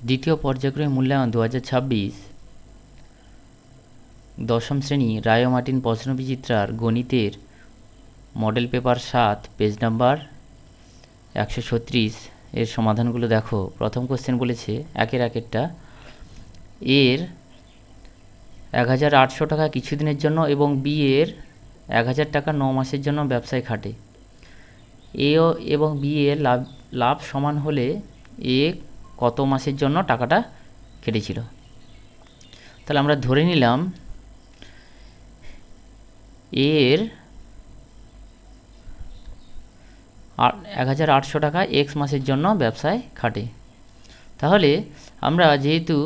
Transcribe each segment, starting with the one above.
দ্বিতীয় পর্যায়ক্রমিক মূল্যায়ন 2026 দশম শ্রেণী রায় ও মার্টিন প্রশ্নবিচিত্রার গণিতের মডেল পেপার 7 পেজ নাম্বার 136 এর সমাধানগুলো দেখো। প্রথম কোশ্চেন বলেছে একের একেরটা এর 1800 টাকা কিছুদিনের জন্য এবং বি এর 1000 টাকা 9 মাসের জন্য ব্যবসায় খাটে। এ এবং বি এর লাভ সমান হলে এ কত মাসের জন্য টাকাটা কেটেছিল। তাহলে আমরা ধরে নিলাম এর 1800 টাকা এক্স মাসের জন্য ব্যবসায় খাটে। তাহলে আমরা যেহেতু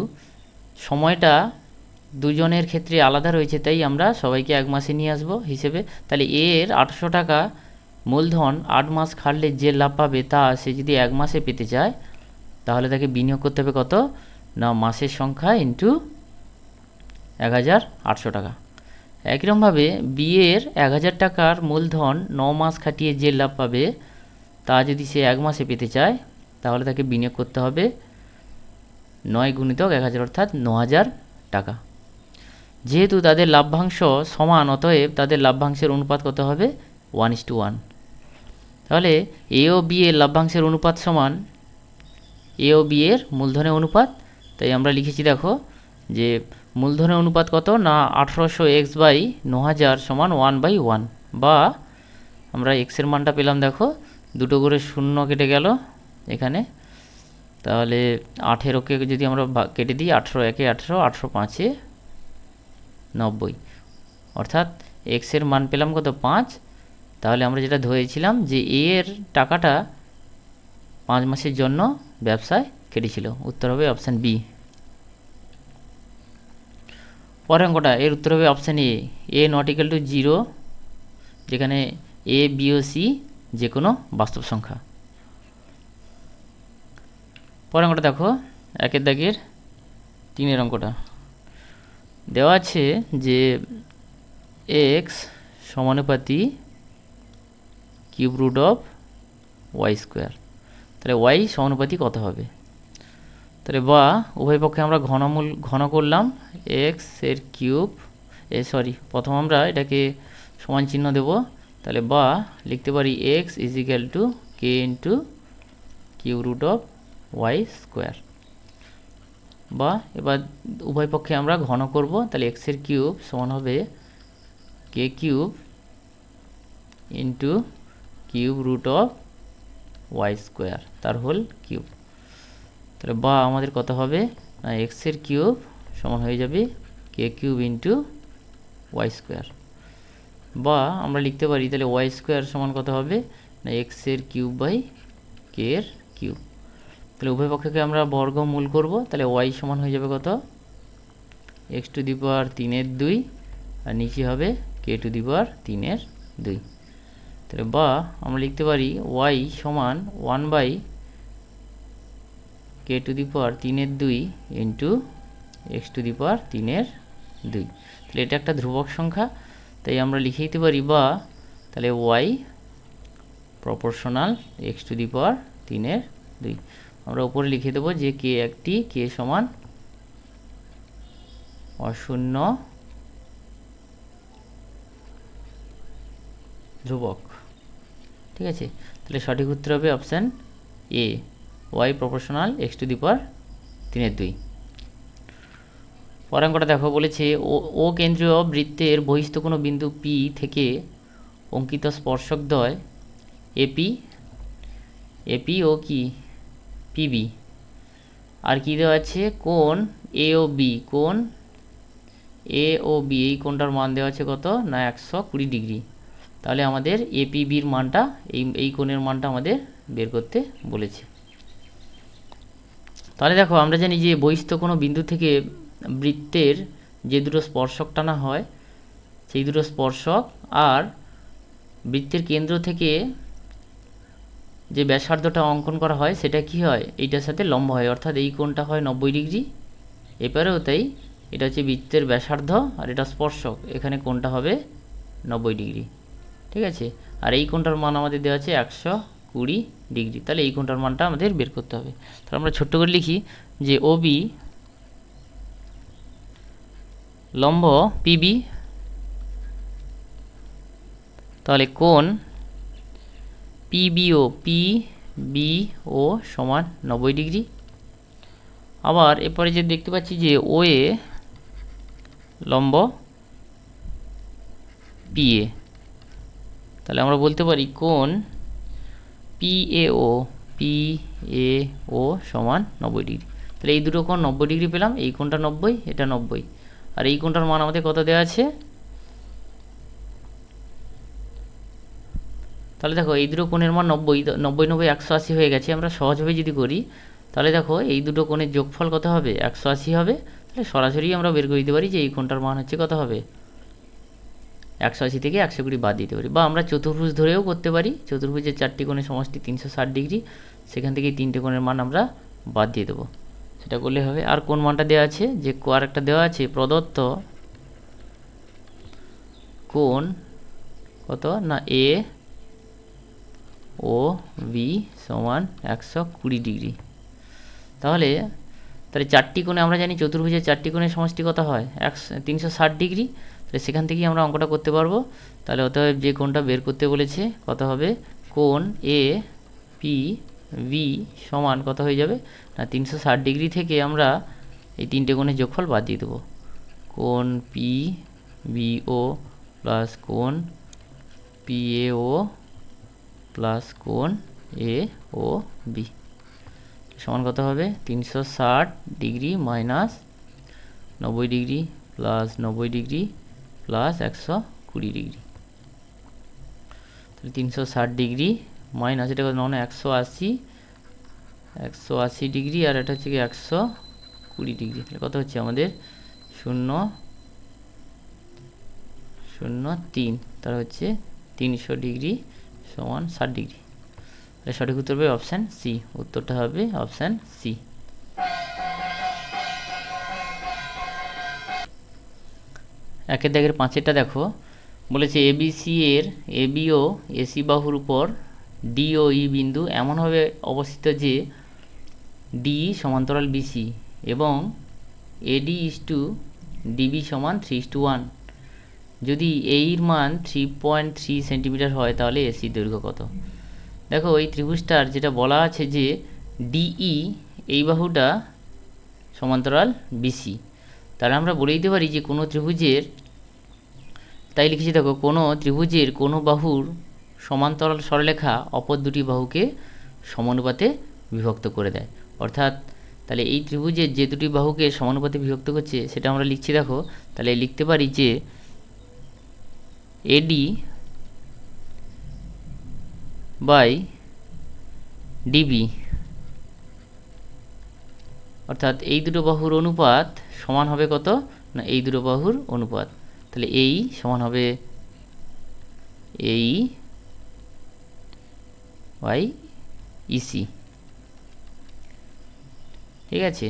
সময়টা দুজনের ক্ষেত্রে আলাদা রয়েছে তাই আমরা সবাইকে এক মাসে নিয়ে আসব হিসেবে। তাহলে এর 800 টাকা মূলধন 8 মাস খাটলে যে লাভ পাবে তা সে যদি এক মাসে পেতে চায় তাহলে তাকে বিনিয়োগ করতে হবে কত না মাসের সংখ্যা ইন্টু 1800 টাকা। একইরকমভাবে বি এর 1000 টাকার মূলধন 9 মাস খাটিয়ে যে লাভ পাবে তা যদি সে এক মাসে পেতে চায় তাহলে তাকে বিনিয়োগ করতে হবে 9 গুণিতক 1000 অর্থাৎ 9000 টাকা। যেহেতু তাদের লাভ্যাংশ সমান অতএব তাদের লাভ্যাংশের অনুপাত কত হবে 1:1। তাহলে এ ও বি এর লাভ্যাংশের অনুপাত সমান এ ও বি এর মূলধনের অনুপাত। তাই আমরা লিখেছি দেখো যে মূলধনের অনুপাত কত না 1800 এক্স বাই 9000 সমান 1/1, বা আমরা এক্সের মানটা পেলাম দেখো দুটো করে শূন্য কেটে গেল এখানে। তাহলে 18কে যদি আমরা কেটে দিই 18 একে 18, 18 5-এ 90, অর্থাৎ এক্সের মান পেলাম কত 5। তাহলে আমরা যেটা ধরেছিলাম যে এর টাকাটা 5 মাসের জন্য ব্যবসায় কেটেছিল, উত্তর হবে অপশান বি। পরের অঙ্কটা এর উত্তর হবে option A not equal to 0, যেখানে এ বি ও সি যে কোনো বাস্তব সংখ্যা। পরের অঙ্কটা দেখো একের দাগের 3-এর অঙ্কটা দেওয়া আছে যে এক্স সমানুপাতি cube root of Y square. তাহলে ওয়াই সমানুপাতি কত হবে। তাহলে বা উভয় পক্ষে আমরা ঘন করলাম এক্স এর কিউব প্রথম আমরা এটাকে সমান চিহ্ন দেব। তাহলে বা লিখতে পারি x is equal to k into cube root of Y square. বা এবার উভয় পক্ষে আমরা ঘন করব, তাহলে এক্স এর কিউব সমান হবে K cube into cube root of Y square তার হোল কিউব। তাহলে বা আমাদের কত হবে না এক্স এর কিউব সমান হয়ে যাবে কে কিউব ইন্টু ওয়াই স্কোয়ার। বা আমরা লিখতে পারি তাহলে ওয়াই স্কোয়ার সমান কত হবে না এক্স এর কিউব বাই কে এর কিউব। তাহলে উভয় পক্ষকে আমরা বর্গমূল করব, তাহলে ওয়াই সমান হয়ে যাবে কত এক্স টু দি পাওয়ার 3/2 আর নিচে হবে কে টু দি পাওয়ার 3/2। তাহলে বা আমরা লিখতে পারি ওয়াই সমান 1 K to the power 3/2 into X to the power 3/2। তাহলে এটা একটা ধ্রুবক সংখ্যা, তাই আমরা লিখে দিতে পারি বা তাহলে Y proportional X to the power 3/2। আমরা উপরে লিখে দেবো যে কে একটি কে সমান অশূন্য ধ্রুবক। ঠিক আছে, তাহলে সঠিক উত্তর হবে option A Y proportional X to the power 3/2। পরের অঙ্কটা দেখো বলেছে ও কেন্দ্রীয় বৃত্তের বহিস্থ কোনো বিন্দু পি থেকে অঙ্কিত স্পর্শকদ্বয় এপি ও কি পিবি আর কি দেওয়া আছে কোণ এ ও বি। কোণ এ ও বি এই কোণটার মান দেওয়া আছে কত না 120 ডিগ্রি। তাহলে আমাদের এপিবির মানটা এই কোণের মানটা আমাদের বের করতে বলেছে। তাহলে দেখো আমরা জানি যে বহিস্থ কোনো বিন্দু থেকে বৃত্তের যে দুটো স্পর্শক টানা হয় সেই দুটো স্পর্শক আর বৃত্তের কেন্দ্র থেকে যে ব্যাসার্ধটা অঙ্কন করা হয় সেটা কি হয় এইটার সাথে লম্ব হয়, অর্থাৎ এই কোণটা হয় 90 ডিগ্রি। এবারেও তাই, এটা হচ্ছে বৃত্তের ব্যাসার্ধ আর এটা স্পর্শক, এখানে কোণটা হবে 90 ডিগ্রি। ঠিক আছে, আর এই কোণটার মান আমাদের দেওয়া আছে 20 ডিগ্রি। তাহলে এই কোণটার মানটা আমাদের বের করতে হবে। তাহলে আমরা ছোট্ট করে লিখি যে ওবি লম্ব পিবি, তাহলে কোণ পিবিও সমান 90 ডিগ্রি। আবার এরপরে যে দেখতে পাচ্ছি যে ওএ লম্ব পিএ, তাহলে আমরা বলতে পারি কোণ পিএও সমান 90 ডিগ্রি। তাহলে এই দুটো কোণ 90 ডিগ্রি পেলাম, এই কোণটা 90, এটা 90, আর এই কোণটার মান আমাদের কত দেওয়া আছে? তাহলে দেখো এই দুটো কোণের মান 90, 90 90 180 হয়ে গেছে। আমরা সহজভাবে যদি করি তাহলে দেখো এই দুটো কোণের যোগফল কত হবে? 180 হবে। তাহলে সরাসরি আমরা বের করে দিতে পারি যে এই কোণটার মান হচ্ছে কত হবে? 180 থেকে 120 বাদ দিতে পারি, বা আমরা চতুর্ভুজ ধরেও করতে পারি। চতুর্ভুজের 4টি কোণের সমষ্টি 360 ডিগ্রি, সেখান থেকে 3টে কোণের মান আমরা বাদ দিয়ে দেবো, সেটা করলে হবে। আর কোন মানটা দেওয়া আছে? যে আর একটা দেওয়া আছে প্রদত্ত কোণ কত না এ ও বি সমান 120 ডিগ্রি। তাহলে 4টি কোণে আমরা জানি চতুর্ভুজের 4টি কোণের সমষ্টি কত হয়? 360 ডিগ্রি। তাহলে সেখান থেকেই আমরা অঙ্কটা করতে পারবো। তাহলে অতএব যে কোণটা বের করতে বলেছে কত হবে? কোণ এ পি বি সমান কত হয়ে যাবে না 360 ডিগ্রি থেকে আমরা এই 3টে কোণের যোগফল বাদ দিয়ে দেবো। কোণ পি বিও প্লাস কোণ পিএও প্লাস কোণ এ ও বি সমান কত হবে? 360 degree minus 90 degree plus 90 degree plus 120 degree. তাহলে 360 ডিগ্রি মাইনাস এটা কত? 180 ডিগ্রি, আর এটা হচ্ছে কি 120 ডিগ্রি। তাহলে কত হচ্ছে আমাদের? 0.03, তাহলে হচ্ছে 300 ডিগ্রি সমান 60 ডিগ্রি। তাহলে সঠিক উত্তর হবে অপশান সি। উত্তরটা হবে অপশান সি। একের দাগের 5এরটা দেখো, বলেছে এবিসি এর এবিও এসি বাহুর উপর ডি ও ই বিন্দু এমনভাবে অবস্থিত যে ডি সমান্তরাল বিসি এবং এডি ইস টু ডিবি সমান 3:1। যদি এর মান 3.3 সেন্টিমিটার হয় তাহলে এসির দৈর্ঘ্য কত? দেখো এই ত্রিভুজটার যেটা বলা আছে যে ডিই এই বাহুটা সমান্তরাল বিসি, তাহলে আমরা বলে দিতে পারি যে কোনো ত্রিভুজের, তাই লিখেছি দেখো, কোনো ত্রিভুজের কোনো বাহুর সমান্তরাল সরলরেখা অপর দুটি বাহুকে সমানুপাতে বিভক্ত করে দেয়। অর্থাৎ তাহলে এই ত্রিভুজের যে দুটি বাহুকে সমানুপাতে বিভক্ত করছে সেটা আমরা লিখছি দেখো, তাহলে লিখতে পারি যে এডি বাই ডিবি, অর্থাৎ এই দুটো বাহুর অনুপাত সমান হবে কত না এই দুটো বাহুর অনুপাত। তাহলে এই সমান হবে এই বাই ইসি, ঠিক আছে।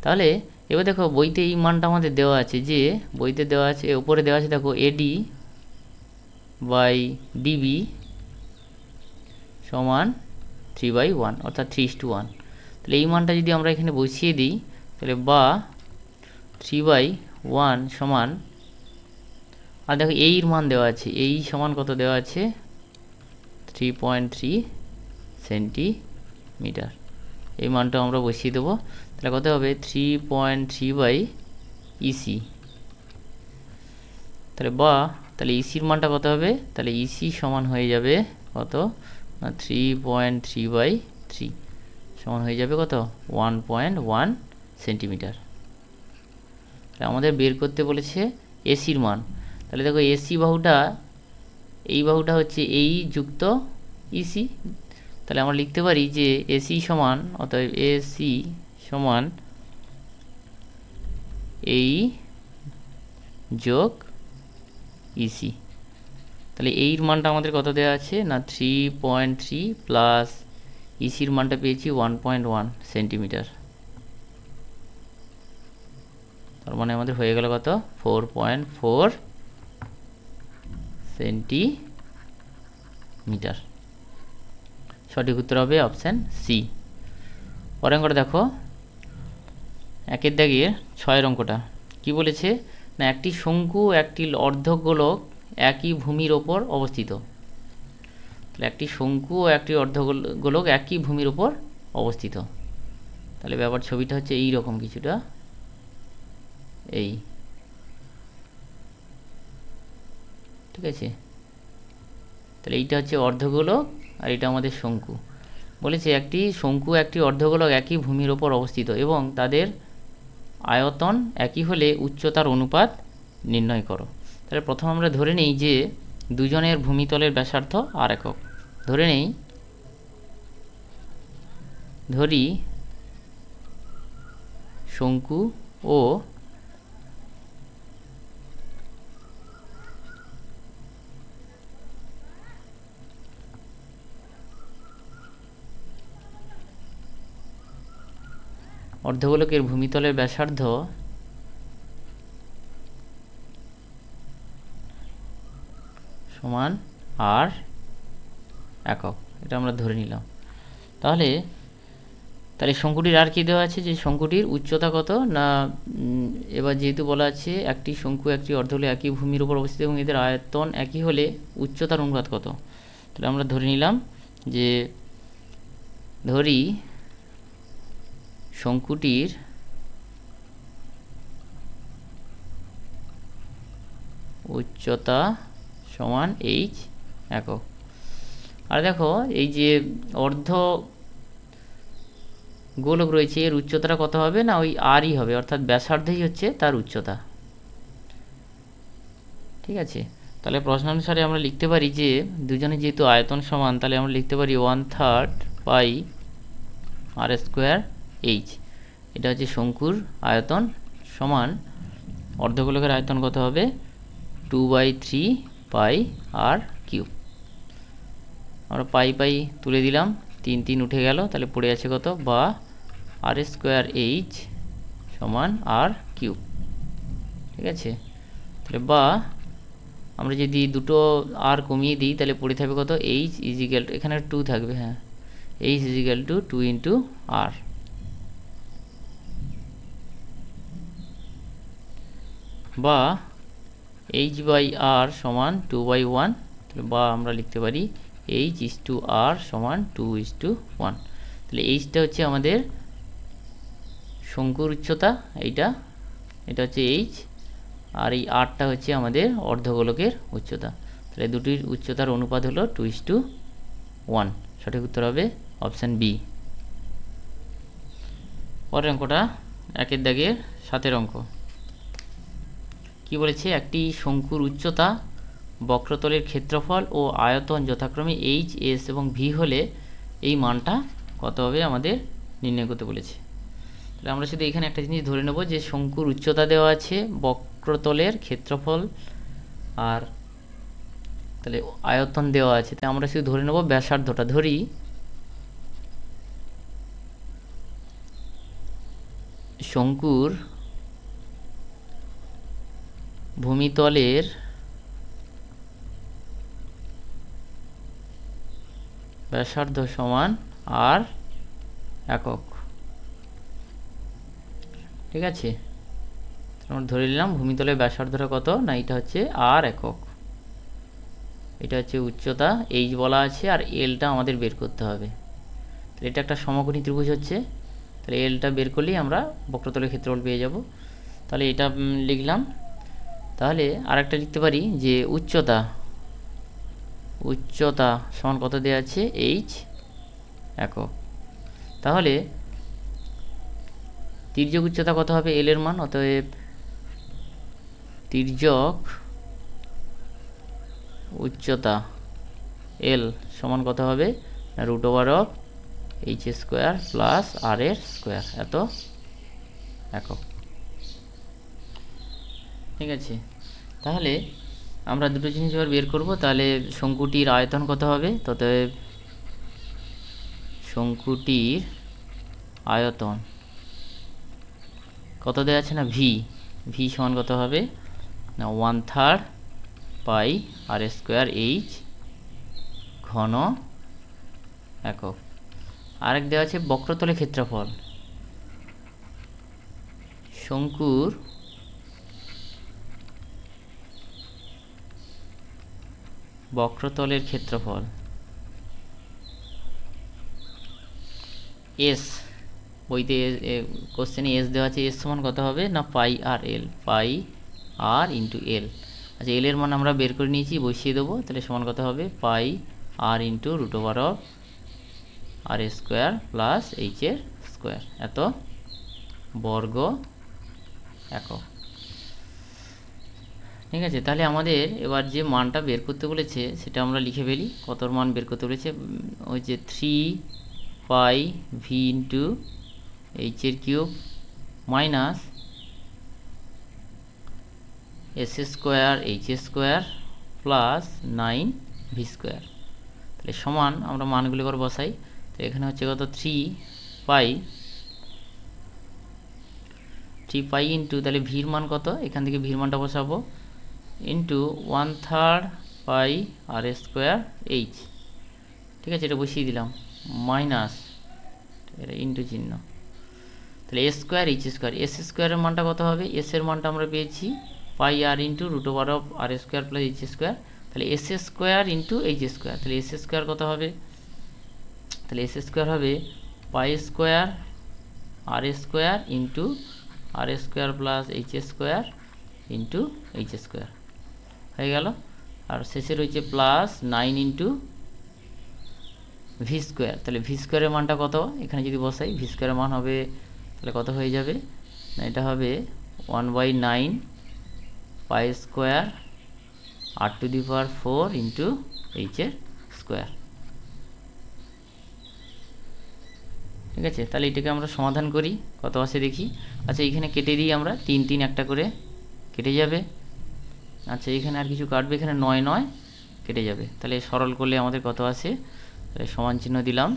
তাহলে এবার দেখো বইতে এই মানটা আমাদের দেওয়া আছে, যে বইতে দেওয়া আছে উপরে দেওয়া আছে দেখো এডি বাই ডিবি সমান 3/1 অর্থাৎ 3:1। তাহলে এই মানটা যদি আমরা এখানে বসিয়ে দিই তাহলে বা 3/1 সমান, আর দেখো এর মান দেওয়া আছে, এই সমান কত দেওয়া আছে? 3.3 সেন্টিমিটার। এই মানটা আমরা বসিয়ে দেবো। তাহলে কত হবে? 3.3 বাই ইসি। তাহলে ইসির মানটা কত হবে? তাহলে ইসি সমান হয়ে যাবে কত না 3.3/3 সমান হয়ে যাবে কত? 1.1 সেন্টিমিটার। তাহলে আমাদের বের করতে বলেছে এসির মান। তাহলে দেখো এসি বাহুটা, এই বাহুটা হচ্ছে এই যুক্ত ইসি, তাহলে আমরা লিখতে পারি যে এসি সমান, অতএব এসি সমান এই যোগ ইসি। তাহলে এইর মানটা আমাদের কত দেওয়া আছে না 3.3 প্লাস ইসির মানটা পেয়েছি 1.1 সেন্টিমিটার। তার মানে আমাদের হয়ে গেল কত? 4.4 সেন্টিমিটার। সঠিক উত্তর হবে অপশান সি। পরের অঙ্কটা দেখো, একের দাগের 6 অঙ্কটা কি বলেছে না, একটি শঙ্কু একটি অর্ধগোলক একই ভূমির ওপর অবস্থিত। তাহলে একটি শঙ্কু ও একটি অর্ধগোলক একই ভূমির ওপর অবস্থিত। তাহলে ব্যাপার ছবিটা হচ্ছে এই রকম কিছুটা, এই, ঠিক আছে। তাহলে এইটা হচ্ছে অর্ধগোলক আর এটা আমাদের শঙ্কু। বলেছে একটি শঙ্কু একটি অর্ধগোলক একই ভূমির ওপর অবস্থিত এবং তাদের আয়তন একই হলে উচ্চতার অনুপাত নির্ণয় করো। তাহলে প্রথম আমরা ধরে নিই যে দুজনের ভূমিতলের ব্যাসার্ধ আর একক। ধরি শঙ্কু ও অর্ধগোলকের ভূমিতলের ব্যাসার্ধ সমান আর একক, এটা আমরা ধরে নিলাম। তাহলে শঙ্কুটির আর কি দেওয়া আছে, যে শঙ্কুটির উচ্চতা কত না, এবার যেহেতু বলা আছে একটি শঙ্কু একটি অর্ধগোলক একই ভূমির উপর অবস্থিত এবং এদের আয়তন একই হলে উচ্চতার অনুপাত কত। তাহলে আমরা ধরে নিলাম যে ধরি শঙ্কুটির উচ্চতা সমান এইচ একক। আর দেখো এই যে অর্ধ গোলক রয়েছে এর উচ্চতাটা কত হবে না, ওই আরই হবে, অর্থাৎ ব্যাসার্ধই হচ্ছে তার উচ্চতা, ঠিক আছে। তাহলে প্রশ্নানুসারে আমরা লিখতে পারি যে দুজনে যেহেতু আয়তন সমান, তাহলে আমরা লিখতে পারি 1/3 পাই আর স্কোয়ার এইচ। এটা হচ্ছে শঙ্কুর আয়তন সমান অর্ধগোলকের আয়তন কত হবে 2/3 পাই আর কিউব। আমরা পাই তুলে দিলাম, 3 3 উঠে গেল, তাহলে পড়ে আছে কত, বা আর স্কোয়ার এইচ সমান আর কিউব, ঠিক আছে। তাহলে বা আমরা যদি দুটো আর কমিয়ে দিই তাহলে পড়ে থাকবে কত, এইচ ইজিক্যাল, এখানে 2 থাকবে, হ্যাঁ, এইচ ইজিক্যাল টু 2 ইন্টু আর। বা এইচ বাই আর সমান 2/1, তাহলে বা আমরা লিখতে পারি এইচ ইস টু আর সমান 2:1। তাহলে এইচটা হচ্ছে আমাদের শঙ্কুর উচ্চতা, এটা হচ্ছে এইচ, আর এই আরটা হচ্ছে আমাদের অর্ধগোলকের উচ্চতা। তাহলে দুটির উচ্চতার অনুপাত হলো 2:1। সঠিক উত্তর হবে অপশান বি। পরের অঙ্কটা একের দাগের 7 অঙ্ক কি বলেছে, একটি শঙ্কুর উচ্চতা, বক্রতলের ক্ষেত্রফল ও আয়তন যথাক্রমে এইচ, এস এবং ভি হলে এই মানটা কত হবে আমাদের নির্ণয় করতে বলেছে। তাহলে আমরা শুধু এখানে একটা জিনিস ধরে নেব যে শঙ্কুর উচ্চতা দেওয়া আছে, বক্রতলের ক্ষেত্রফল আর তাহলে আয়তন দেওয়া আছে, তাই আমরা শুধু ধরে নেব ব্যাসার্ধটা। ধরি শঙ্কুর ভূমিতলের ব্যাসার্ধ সমান আর একক, ঠিক আছে। আমরা ধরে নিলাম ভূমিতলের ব্যাসার্ধটা কত না, এটা হচ্ছে আর একক, এটা হচ্ছে উচ্চতা এইচ বলা আছে, আর এলটা আমাদের বের করতে হবে। তাহলে এটা একটা সমকোণী ত্রিভুজ হচ্ছে, তাহলে এলটা বের করলেই আমরা বক্রতলের ক্ষেত্রফল পেয়ে যাব। তাহলে এটা লিখলাম। তাহলে আরেকটা লিখতে পারি যে উচ্চতা সমান কত দেওয়া আছে, এইচ একক। তাহলে তির্যক উচ্চতা কত হবে, এল এর মান, অতএব তির্যক উচ্চতা এল সমান কত হবে না, √অফ এইচ স্কোয়ার প্লাস আর এর স্কোয়ার, এত একক, ঠিক আছে। তাহলে আমরা দুটো জিনিস এবার বের করব। তাহলে শঙ্কুটির আয়তন কত হবে, অতএব শঙ্কুটির আয়তন কত দেওয়া আছে না, ভি সমান কত হবে না 1/3 পাই আর স্কোয়ার এইচ ঘন একক। আরেক দেওয়া আছে বক্রতলের ক্ষেত্রফল, শঙ্কুর বক্রতলের ক্ষেত্রফল এস, বইতে কোশ্চেনে এস দেওয়া আছে, এস সমান কত হবে না পাই আর এল, পাই আর ইন্টু এল। আচ্ছা এল এর মান আমরা বের করে নিয়েছি, বসিয়ে দেবো, তাহলে সমান কত হবে pi R into root over of R square plus এইচের স্কোয়ার, এত বর্গ একক। ঠিক আছে, তাহলে আমাদের এবার যে মানটা বের করতে বলেছে সেটা আমরা লিখে ফেলি। কত মান বের করতে বলেছে, ওই যে 3 পাই ভি ইন্টু এইচের cube minus S square H square plus 9 V square. তাহলে সমান আমরা মানগুলো এবার বসাই। তো এখানে হচ্ছে কত 3 পাই ইন্টু, তাহলে ভির মান কত, এখান থেকে ভির মানটা বসাবো, into 1/3 pi R square H. ঠিক আছে, এটা বসিয়ে দিলাম, মাইনাস এটা ইন্টু চিহ্ন, তাহলে S square H square, S স্কোয়ারের মানটা কত হবে, এস এর মানটা আমরা পেয়েছি pi R into root over of R square plus H square, তাহলে S square into H square, তাহলে এস স্কোয়ার কত হবে, তাহলে এস স্কোয়ার হবে pi square R square into R square plus H square into H square হয়ে গেল। আর শেষে রয়েছে প্লাস 9 ইন্টু ভি স্কোয়ার, তাহলে ভি স্কোয়ারের মানটা কত, এখানে যদি বসাই ভি স্কোয়ারের মান হবে, তাহলে কত হয়ে যাবে না, এটা হবে 1/9 pi square R to the power 4 into এইচের স্কোয়ার। ঠিক আছে, তাহলে এটাকে আমরা সমাধান করি, কত আসে দেখি। আচ্ছা এইখানে কেটে দিই আমরা, 3 3 একটা করে কেটে যাবে। আচ্ছা এখানে আর কিছু কাটবে, এখানে 9 9 কেটে যাবে, তাহলে সরল করলে আমাদের কত আসে, তাহলে সমান চিহ্ন দিলাম।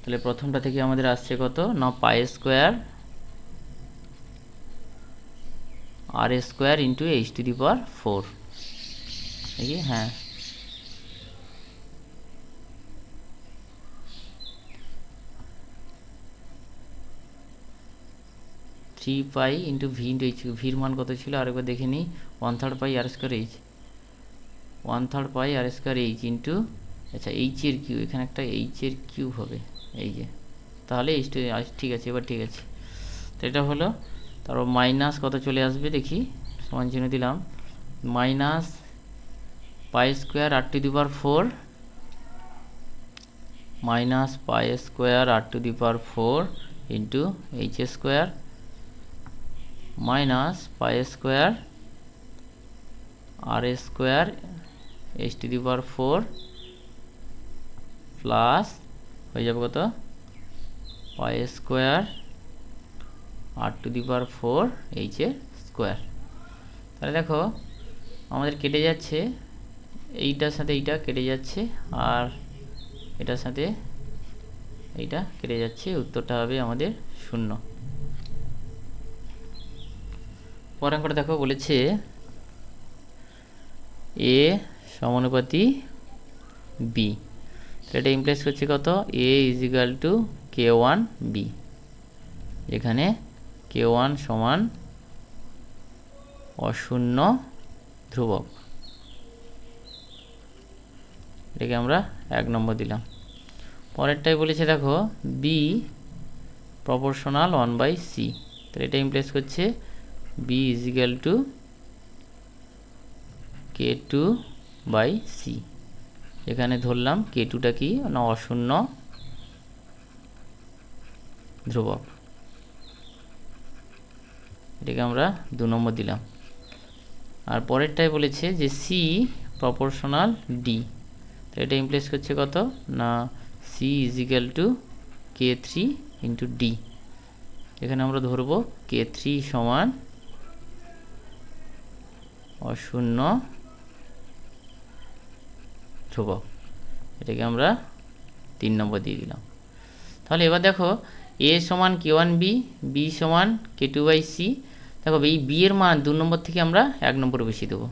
তাহলে প্রথমটা থেকে আমাদের আসছে কত না pi square R square into H to the power 4, দেখি হ্যাঁ 3 pi into V into H, ভির মান কত ছিল আরেকবার দেখে নিই, 1/3 pi R square H, 1/3 pi R square H into, আচ্ছা এইচের কিউ, এখানে একটা এইচের কিউব হবে এই যে, তাহলে এইচ টু, ঠিক আছে এবার ঠিক আছে, তো এটা হলো। তারপর মাইনাস কত চলে আসবে দেখি, সমান চিহ্ন দিলাম, minus pi square R to the power 4 minus pi square R to the power 4 into H square minus pi square R square H to the power 4 plus হয়ে যাবে কত pi square R to the power 4 এইচের square. তাহলে দেখো আমাদের কেটে যাচ্ছে, এইটার সাথে এইটা কেটে যাচ্ছে আর এটার সাথে এইটা কেটে যাচ্ছে, উত্তরটা হবে আমাদের 0। পরের অঙ্কটা দেখো, বলেছে এ সমানুপাতি বি, এটা ইমপ্লাইজ করছে কত A is equal to k1 B, যেখানে k1 সমান অশূন্য ধ্রুবক, এটাকে আমরা 1 নম্বর দিলাম। পরেরটাই বলেছে দেখো বি প্রপোর্শনাল 1/c, তাহলে এটা ইমপ্লাইজ করছে B is equal two k2/c, এখানে ধরলাম k2টা কি না অশূন্য ধ্রুবক, এটাকে আমরা 2 নম্বর দিলাম। আর পরেরটাই বলেছে যে সি প্রপোর্শনাল ডি, তো এটা ইমপ্লাইজ করছে কত না c is equal to k3 into d, এখানে আমরা ধরবো k3 সমান অশূন্য ধ্রুবক, এটাকে আমরা 3 নম্বর দিয়ে দিলাম। তাহলে এবার দেখো এ সমান k1 বি, বি সমান k2/c, দেখো এই বি এর মান 2 নম্বর থেকে আমরা 1 নম্বরে বসিয়ে দেবো,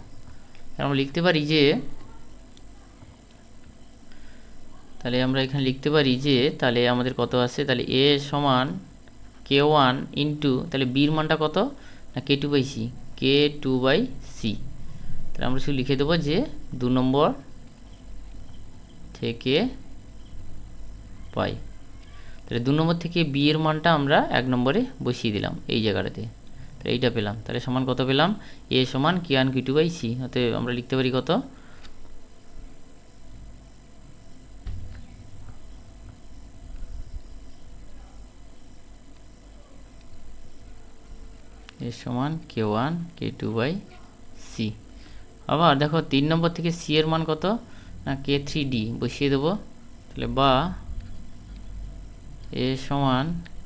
আমরা লিখতে পারি যে, তাহলে আমরা এখানে লিখতে পারি যে তাহলে আমাদের কত আসে, তাহলে এ সমান k1 ইন্টু, তাহলে বির মানটা কত না k2/c, k2/c। তাহলে আমরা শুধু লিখে দেবো যে 2 নম্বর থেকে পাই। তাহলে 2 নম্বর থেকে বি এর মানটা আমরা 1 নম্বরে বসিয়ে দিলাম এই জায়গাটাতে, তাহলে এইটা পেলাম। তাহলে সমান কত পেলাম, এ সমান k1 k2/c। অতএব আমরা লিখতে পারি কত, এ সমান k1 k2/c। আবার দেখো 3 নম্বর থেকে সি এর মান কত না k3d বসিয়ে দেবো। তাহলে বা এ সমান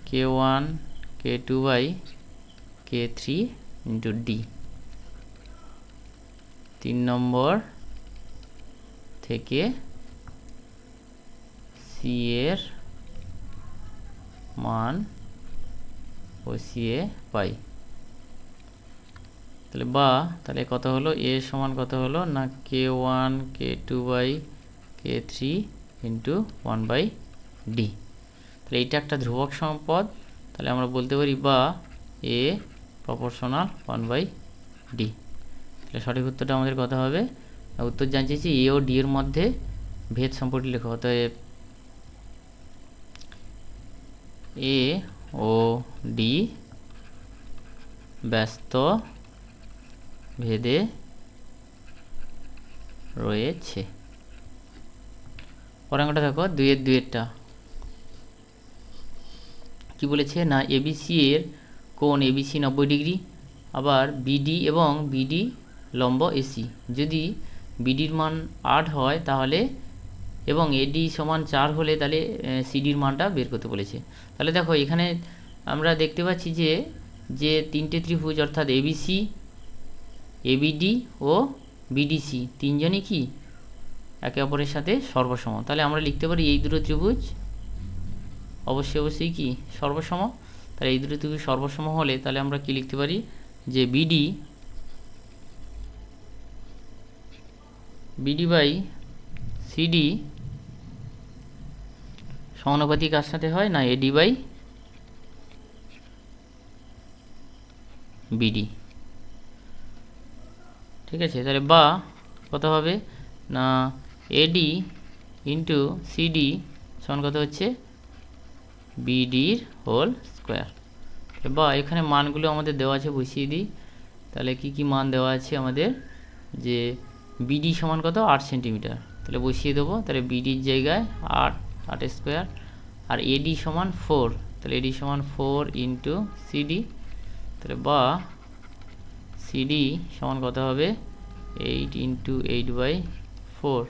k1 k2/k3 ইন্টু ডি। 3 নম্বর থেকে সি এর মান বসিয়ে পাই। তাহলে বা তাহলে কত হলো, এ সমান কত হলো না k1 k2/k3 ইন্টু 1/d। তাহলে এইটা একটা ধ্রুবক সম্পদ, তাহলে আমরা বলতে পারি বা এ প্রপোর্শনাল 1/d। তাহলে সঠিক উত্তরটা আমাদের কত হবে, উত্তর জানছি এ ও ডি এর মধ্যে ভেদ সম্পর্কে লেখা। অতএব এ ও ডি ব্যস্ত ভেদে রয়েছে। পরের অঙ্কটা দেখো 2-2 কি বলেছে না এবিসি এর কোণ এবিসি 90 ডিগ্রি, আবার বিডি এবং বিডি লম্ব এসি। যদি বিডির মান 8 হয় তাহলে এবং এডি সমান 4 হলে তাহলে সিডির মানটা বের করতে বলেছে। তাহলে দেখো এখানে আমরা দেখতে পাচ্ছি যে যে তিনটে ত্রিভুজ অর্থাৎ এবিসি, এবিডি ও বিডিসি তিনজনই কি একে অপরের সাথে সর্বসম। তাহলে আমরা লিখতে পারি এই দুটো ত্রিভুজ অবশ্যই কি সর্বসম। তাহলে এই দুটো ত্রিভুজ সর্বসম হলে তাহলে আমরা কি লিখতে পারি যে বিডি বাই সিডি সমানুপাতিক কার সাথে হয় না এডি বাই বিডি। ঠিক আছে, তাহলে বা কত হবে না এডি ইন্টু সিডি সমান কত হচ্ছে বিডির হোল স্কোয়ার। বা এখানে মানগুলো আমাদের দেওয়া আছে বসিয়ে দিই। তাহলে কি কি মান দেওয়া আছে আমাদের, যে বিডি সমান কত 8 সেন্টিমিটার, তাহলে বসিয়ে দেবো। তাহলে বিডির জায়গায় 8 স্কোয়ার, আর এডি সমান 4, তাহলে এডি সমান 4 ইন্টু সিডি। তাহলে বা সিডি সমান কত হবে 8 ইন্টু 8/4, 4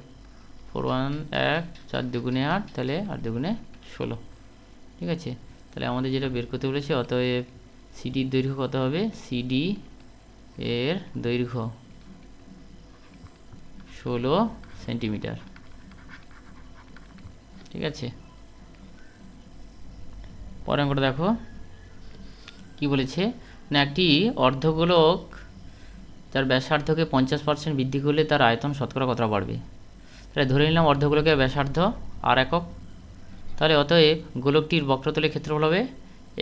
1 1 4 দুগুণে 8, তাহলে 8 দুগুণে 16। ঠিক আছে, তাহলে আমাদের যেটা বের করতে বলেছে অতএব সিডির দৈর্ঘ্য কত হবে, সিডি এর দৈর্ঘ্য 16 সেন্টিমিটার। ঠিক আছে, পরের অঙ্কটা দেখো কি বলেছে না একটি অর্ধগোলক যার ব্যাসার্ধকে 50% বৃদ্ধি করলে তার আয়তন শতকরা কতটা বাড়বে। তাহলে ধরে নিলাম অর্ধগোলকের ব্যাসার্ধ আর একক, তাহলে অতএব গোলকটির বক্রতলের ক্ষেত্রফল হবে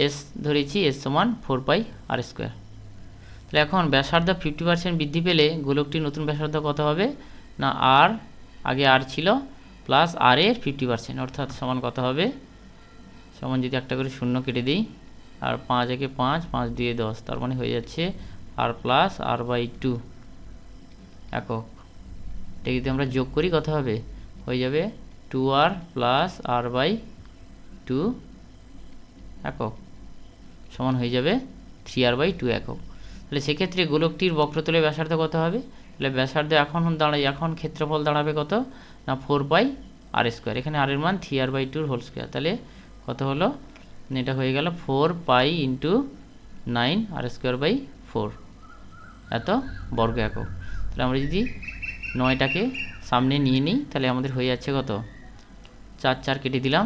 এস, ধরেছি এস সমান 4πr²। তাহলে এখন ব্যাসার্ধ 50% বৃদ্ধি পেলে গোলকটির নতুন ব্যাসার্ধ কত হবে না আর, আগে আর ছিল প্লাস আর এর 50%, অর্থাৎ সমান কত হবে, সমান যদি একটা করে শূন্য কেটে দিই আর 5 একে 5, 5 2 10, তার মানে হয়ে যাচ্ছে আর প্লাস r/2 একক। এটা যদি আমরা যোগ করি কত হবে, হয়ে যাবে 2r প্লাস r/2 একক সমান হয়ে যাবে 3r/2 একক। তাহলে সেক্ষেত্রে গোলকটির বক্রতলের ব্যাসার্ধ কত হবে, তাহলে ব্যাসার্ধ এখন দাঁড়ায়, এখন ক্ষেত্রফল দাঁড়াবে কত না 4πr², এখানে আর এর মান 3r/2 হোল স্কোয়ার। তাহলে কত হলো, এটা হয়ে গেল 4π ইন্টু 9r²/4 এত বর্গ একক। তাহলে আমরা যদি 9টাকে সামনে নিয়ে নিই তাহলে আমাদের হয়ে যাচ্ছে কত, 4 4 কেটে দিলাম,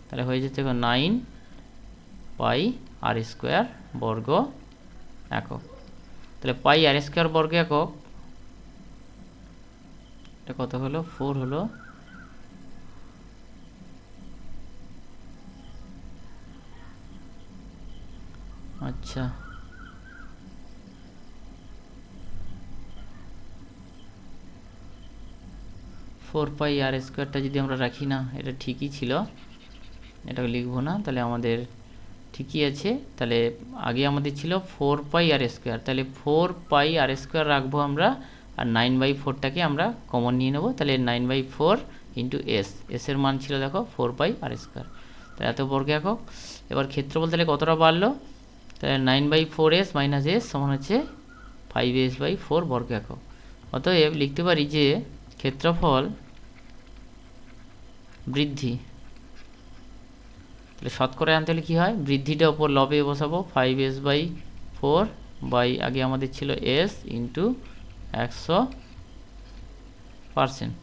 তাহলে হয়ে যাচ্ছে 9πr² বর্গ একক। তাহলে πr² বর্গ একক এটা কত হলো, 4 হলো আচ্ছা, ফোর পাই আর স্কোয়ারটা যদি আমরা রাখি না, এটা ঠিকই ছিল, এটাকে লিখবো না, তাহলে আমাদের ঠিকই আছে। তাহলে আগে আমাদের ছিল ফোর পাই আর স্কোয়ার, তাহলে ফোর পাই আর স্কোয়ার রাখবো আমরা, আর 9/4টাকে আমরা কমন নিয়ে নেবো, তাহলে 9/4 ইন্টু এর মান ছিল দেখো 4 পাই আর স্কোয়ার, তাহলে এত বর্গ একক। এবার ক্ষেত্রফল তাহলে কতটা বাড়লো, তাহলে 9/4s মাইনাস এস সমান হচ্ছে 5s/4 বর্গ একক। অতএব লিখতে পারি যে ক্ষেত্রফল বৃদ্ধি, তাহলে শতকরা আনতে হলে কী হয়, বৃদ্ধিটা ওপর লবে বসাবো, 5s/4 বাই আগে আমাদের ছিল এস ইন্টু 100%,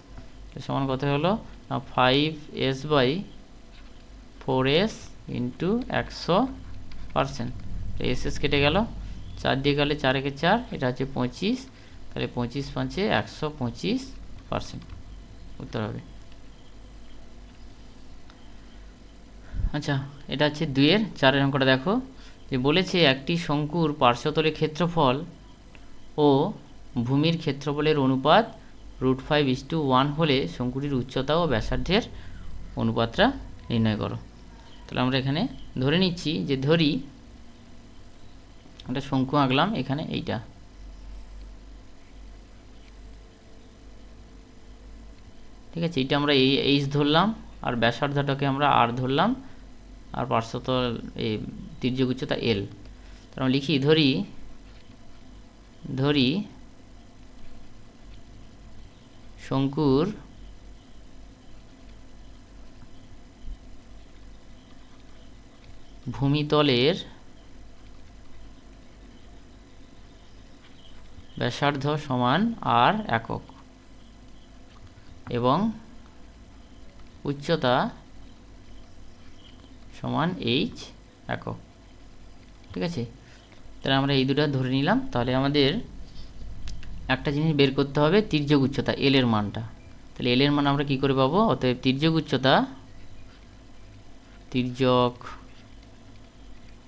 সমান কত হলো 5s/4s ইন্টু 100%, এস কেটে গেল, 4 দিয়ে গেলে 4 একে 4, এটা হচ্ছে 25, তাহলে 25 পাঁচে 125% উত্তর হবে। আচ্ছা, এটা হচ্ছে 2-এর 4-এর অঙ্কটা দেখো, যে বলেছে একটি শঙ্কুর পার্শ্বতলের ক্ষেত্রফল ও ভূমির ক্ষেত্রফলের অনুপাত √5:1 হলে শঙ্কুটির উচ্চতা ও ব্যাসার্ধের অনুপাতটা নির্ণয় করো। তাহলে আমরা এখানে ধরে নিচ্ছি যে ধরি একটা শঙ্কু আঁকলাম এখানে, এইটা ঠিক আছে, এইটা আমরা এইচ ধরলাম, আর ব্যাসার্ধটাকে আমরা আর ধরলাম, আর পার্শ্বতল এই তির্যক উচ্চতা এল। তাহলে আমরা লিখি, ধরি শঙ্কুর ভূমিতলের ব্যাসার্ধ সমান আর একক এবং উচ্চতা সমান এইচ একক, ঠিক আছে। তাহলে আমরা এই দুটো ধরে নিলাম। তাহলে আমাদের একটা জিনিস বের করতে হবে, তির্যক উচ্চতা এল এর মানটা। তাহলে এল এর মান আমরা কি করে পাবো, অতএব তির্যক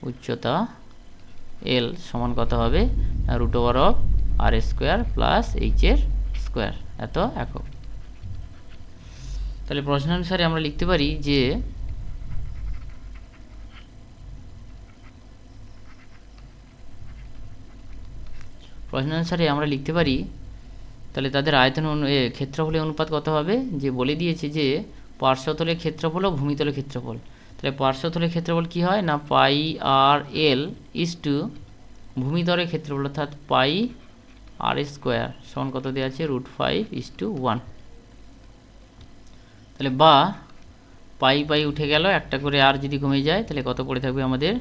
উচ্চতা এল সমান কত হবে, √r² প্লাস এইচের স্কোয়ার, এত একক। তাহলে প্রশ্ন অনুসারে আমরা লিখতে পারি যে তাহলে তাদের আয়তন ক্ষেত্রফলের অনুপাত কত হবে, যে বলে দিয়েছে যে পার্শ্বতলের ক্ষেত্রফল ও ভূমিতলের ক্ষেত্রফল। তাহলে পার্শ্বতলের ক্ষেত্রফল কি হয় না, পাই আর এল ইস টু ভূমিতলের ক্ষেত্রফল অর্থাৎ পাই আর স্কোয়ার সমান কত দেওয়া আছে, √5:1। তাহলে বা পাই পাই উঠে গেল, একটা করে আর যদি কমে যায় তাহলে কত পড়ে থাকবে আমাদের,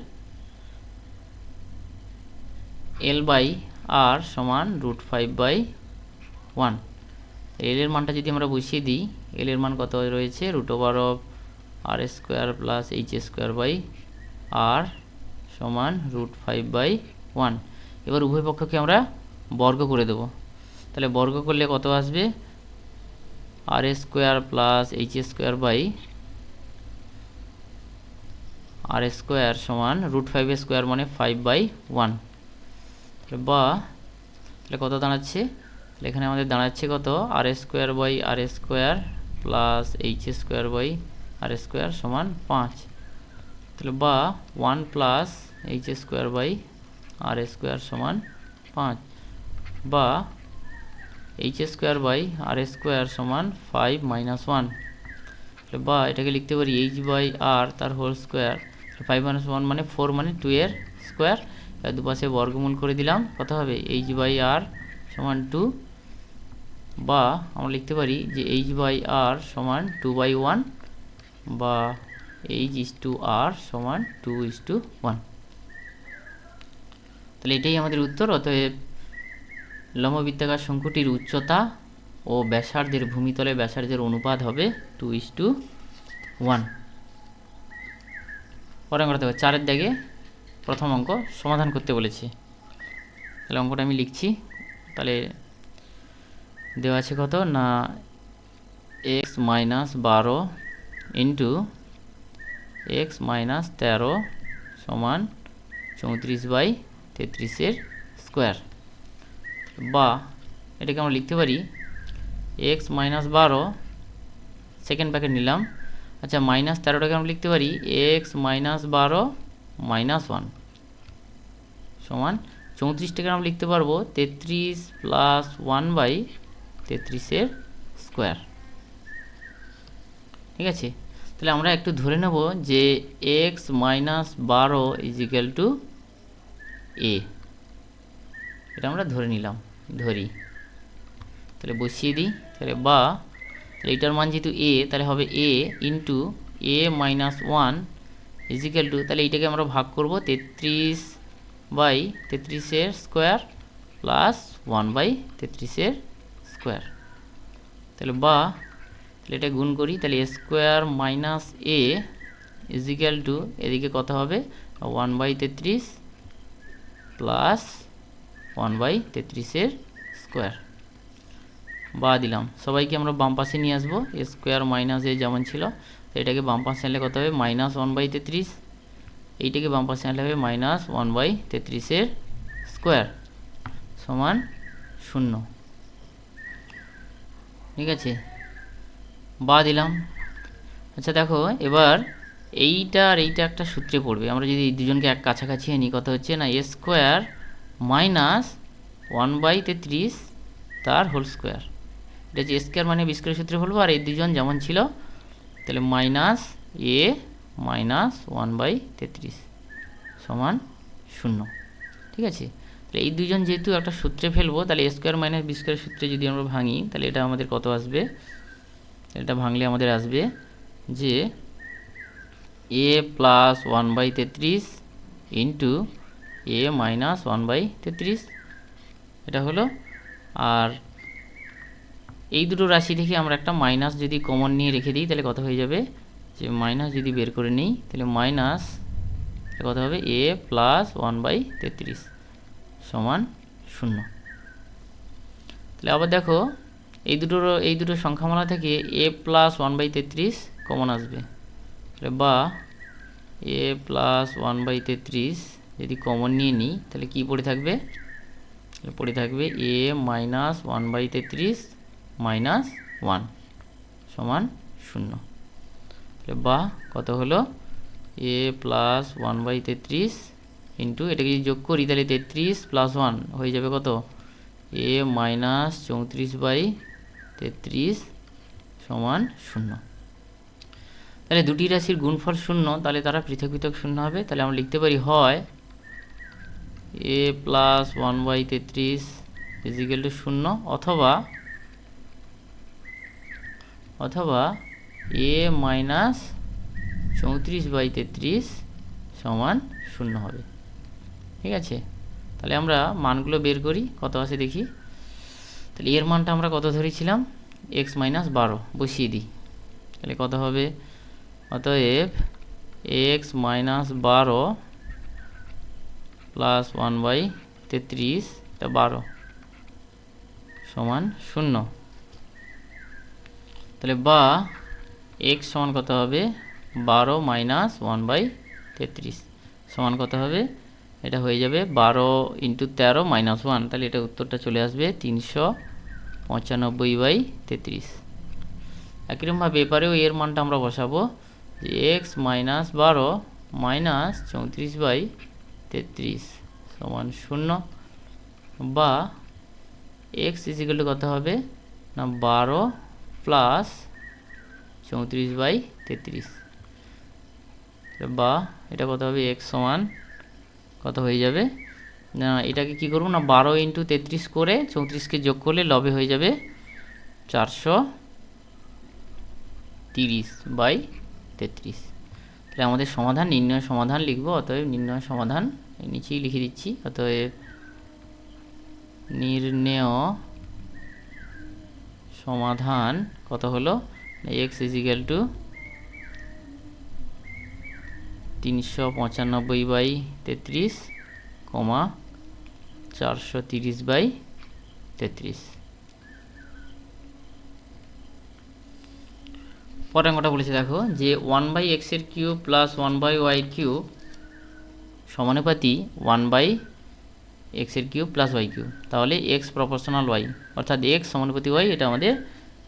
L/r সমান √5/1। এল এর মানটা যদি আমরা বসিয়ে দিই, এল এর মান কত রয়েছে, √r² প্লাস h² সমান √5/1। এবার উভয় পক্ষকে আমরা বর্গ করে দেব। তাহলে বর্গ করলে কত আসবে, r² প্লাস h² সমান √5² মানে 5/1। বা তাহলে কত দাঁড়াচ্ছে, তাহলে এখানে আমাদের দাঁড়াচ্ছে কত, r² প্লাস h² সমান 5। তাহলে বা 1 প্লাস h² সমান 5, বা h² সমান 5 - 1। বা এটাকে লিখতে পারি h/r তার হোল স্কোয়ার, 5 - 1 মানে 4 মানে 2 এর স্কোয়ার, দুপাশে বর্গমূল করে দিলাম, কত হবে h/r সমান 2। বা আমরা লিখতে পারি যে h/r সমান 2/1 বা h/r সমান 2:1। তাহলে এটাই আমাদের উত্তর। অতএব লম্ববৃত্তাকার শঙ্কুটির উচ্চতা ও ব্যাসার্ধের ভূমিতলে ব্যাসার্ধের অনুপাত হবে 2:1। পরে অঙ্কটা দেখো, 4-এর দাগে প্রথম অঙ্ক সমাধান করতে বলেছে। তাহলে অঙ্কটা আমি লিখছি। তাহলে দেওয়া আছে কত না, x-12 ইন্টু x-13 সমান 34/33 স্কোয়ার, বা এটাকে আমরা লিখতে পারি এক্স মাইনাস 12, সেকেন্ড ব্র্যাকেট নিলাম, আচ্ছা মাইনাস 13টাকে আমরা লিখতে পারি এক্স মাইনাস 12 মাইনাস 1 সমান 34টাকে আমরা লিখতে পারবো 33 প্লাস 1/33 স্কোয়ার। ঠিক আছে, তাহলে আমরা একটু ধরে নেব যে এক্স মাইনাস 12 ইজিক্যাল টু এ, এটা আমরা ধরে নিলাম, ধরি, তাহলে বসিয়ে দিই, তাহলে বা এইটার মান যেহেতু এ, তাহলে হবে এ ইন্টু এ মাইনাস 1 ইজিক্যাল টু, তাহলে এইটাকে আমরা ভাগ করব 33/33 স্কোয়ার প্লাস 1/33 স্কোয়ার, তাহলে বা তাহলে এটা গুণ করি, তাহলে A square minus A is equal two এদিকে কত হবে 1/33 প্লাস 1/33 স্কোয়ার, বা দিলাম, সবাইকে আমরা বাম পাশে নিয়ে আসবো, এ স্কোয়ার মাইনাস এ যেমন ছিল, তো এটাকে বাম পাশে আনলে কত হবে মাইনাস 1/33, এইটাকে বাম পাশে আনলে হবে মাইনাস 1/33 স্কোয়ার সমান 0। ঠিক আছে, বা দিলাম। আচ্ছা দেখো এবার এইটা আর এইটা একটা সূত্রে পড়বে, আমরা যদি এই দুজনকে এক কাছাকাছি আনি, কত হচ্ছে না এ স্কোয়ার মাইনাস 1/33 তার হোল স্কোয়ার, এটা হচ্ছে এ স্কোয়ার মানে বি স্কোয়ার সূত্রে বলবো, আর এই দুজন যেমন ছিল, তাহলে মাইনাস এ মাইনাস 1/33 সমান 0। ঠিক আছে, তাহলে এই দুজন যেহেতু একটা সূত্রে ফেলবো, তাহলে A square minus B square সূত্রে যদি আমরা ভাঙি, তাহলে এটা আমাদের কত আসবে, এটা ভাঙলে আমাদের আসবে যে এ প্লাস 1/33 ইন্টু এ মাইনাস 1/33, এটা হলো। আর এই দুটো রাশি থেকে আমরা একটা মাইনাস যদি কমন নিয়ে রেখে দিই, তাহলে কত হয়ে যাবে, যে মাইনাস যদি বের করে নিই, তাহলে মাইনাস কত হবে এ প্লাস 1/33 সমান 0। তাহলে আবার দেখো এই দুটো সংখ্যামালা থেকে এ প্লাস 1/33 কমন আসবে, তাহলে বা এ প্লাস 1/33 যদি কমন নিয়ে নিই, তাহলে কি পড়ে থাকবে, পড়ে থাকবে এ মাইনাস 1/33 মাইনাস 1 সমান 0, তাহলে বা কত হলো এ প্লাস 1/33 ইন্টু এটাকে যদি যোগ করি, তাহলে 33 প্লাস 1 হয়ে যাবে কত এ মাইনাস 34/33 সমান 0। তাহলে দুটি রাশির গুণফল 0, তাহলে তারা পৃথক পৃথক 0 হবে, তাহলে আমরা লিখতে পারি হয় এ প্লাস 1/33 ইজিক্যাল টু 0, অথবা এ মাইনাস 34/33 সমান 0 হবে। ঠিক আছে, তাহলে আমরা মানগুলো বের করি, কত আসে দেখি। তাহলে এর মানটা আমরা কত ধরেছিলাম এক্স মাইনাস 12, বসিয়ে দিই, তাহলে কত হবে, অতএব এক্স মাইনাস 12 প্লাস 1/33 এটা 12 সমান 0, তাহলে বা এক্স সমান কত হবে 12 মাইনাস 1/33 সমান কত হবে, এটা হয়ে যাবে 12 ইন্টু 13 মাইনাস 1, তাহলে এটা উত্তরটা চলে আসবে 395/33। একইরকমভাবে এবারেও এর মানটা আমরা বসাবো, যে এক্স মাইনাস 12 মাইনাস 34/33 সমান 0, বা এক্স ইজিক্যাল টু কত হবে না 12 প্লাস 34/33, বা এটা কত হবে এক্স সমান কত হয়ে যাবে না, এটাকে কি করব না 12 ইন্টু 33 করে 34কে যোগ করলে লবে হয়ে যাবে 430/33। তাহলে আমাদের সমাধান নির্ণয় সমাধান লিখব, অতএব নির্ণয় সমাধান নিচেই লিখে দিচ্ছি, অতএব নির্ণেয় সমাধান কত হলো এক্স ইজিক্যাল টু 395/33 কমা 430/33। পরের অঙ্কটা বলেছে দেখো যে 1/x এর কিউব প্লাস 1/y কিউব সমানুপাতি 1/x³ প্লাস y³ তাহলে x প্রপোর্শনাল y অর্থাৎ x সমানুপাতি y এটা আমাদের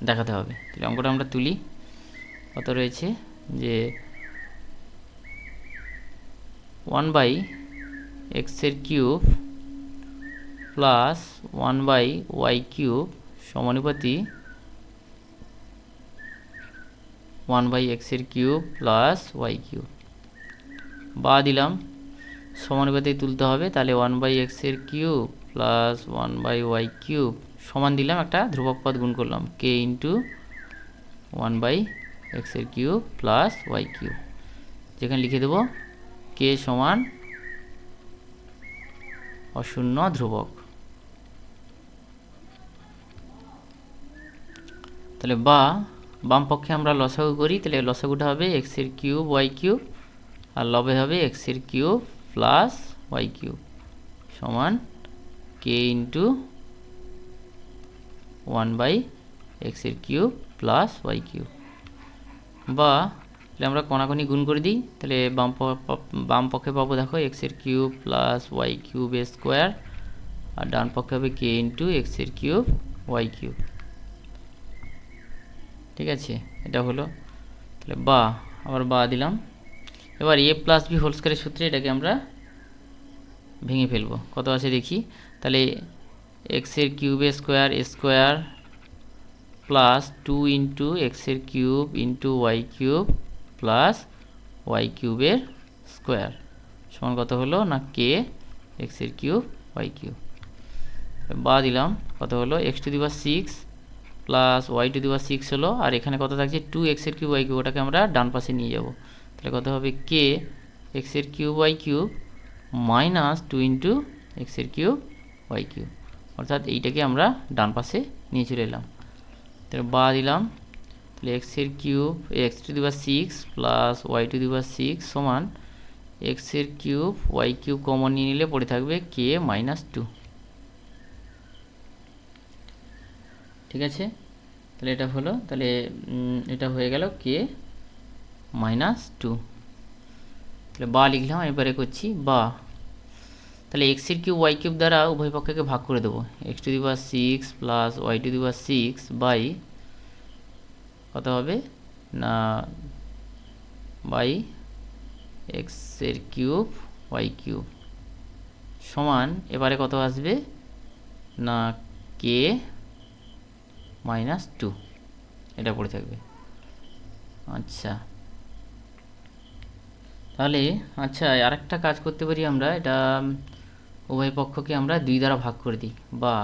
দেখাতে হবে। তাহলে অঙ্কটা আমরা তুলি। কত রয়েছে যে 1/x³ plus 1/y³ সমানুপাতি 1/x³ plus y³ বা দিলাম সমানুপাতি তুলতে হবে, তাহলে 1/x³ প্লাস 1/y³ সমান দিলাম একটা ধ্রুবক পদ গুণ করলাম k into 1/x³ plus y³ যেখানে লিখে দেব k সমান অশূন্য ধ্রুবক। তাহলে বাম পক্ষে আমরা লসাগু করি, তাহলে লসাগুটা হবে x³ y³ আর লবে হবে x³ প্লাস y³ সমান k into 1/x³ plus y³ বা তাহলে আমরা কোনাকুনি গুণ করে দিই। তাহলে বাম পক্ষে পাবো দেখো x³ প্লাস y³ স্কোয়ার আর ডান পক্ষে হবে k ইন্টু x³ y³। ঠিক আছে, এটা হলো। তাহলে আবার দিলাম। এবার a প্লাস বি হোল স্কোয়ারের সূত্রে এটাকে আমরা ভেঙে ফেলবো। কত আছে দেখি। তাহলে x³ square plus 2 into x³ into y³ plus y³ square সমান কত হলো না k x³ y³ বা দিলাম কত হলো x⁶ প্লাস y⁶ হলো আর এখানে কত থাকছে 2x³ y³ ওটাকে আমরা ডান পাশে নিয়ে যাব। তাহলে কত হবে k x³ y³ minus 2 into x³ y³ অর্থাৎ এইটাকে আমরা ডান পাশে নিয়ে চলে এলাম। তাহলে বা দিলাম তাহলে x³ প্লাস y⁶ সমান x³ y³ কমন নিয়ে নিলে পড়ে থাকবে k মাইনাস 2। ঠিক আছে, তাহলে এটা হলো। তাহলে এটা হয়ে গেল k মাইনাস 2। তাহলে বা লিখলাম। এবারে করছি তাহলে x³ y³ দ্বারা উভয় পক্ষকে ভাগ করে দেবো x⁶ প্লাস y⁶ বাই কত হবে না বাই x³ y³ সমান এবারে কত আসবে না k মাইনাস 2 এটা পড়ে থাকবে। আচ্ছা, তাহলে আরেকটা কাজ করতে পারি আমরা, এটা উভয় পক্ষকে আমরা 2 দ্বারা ভাগ করে দিই বা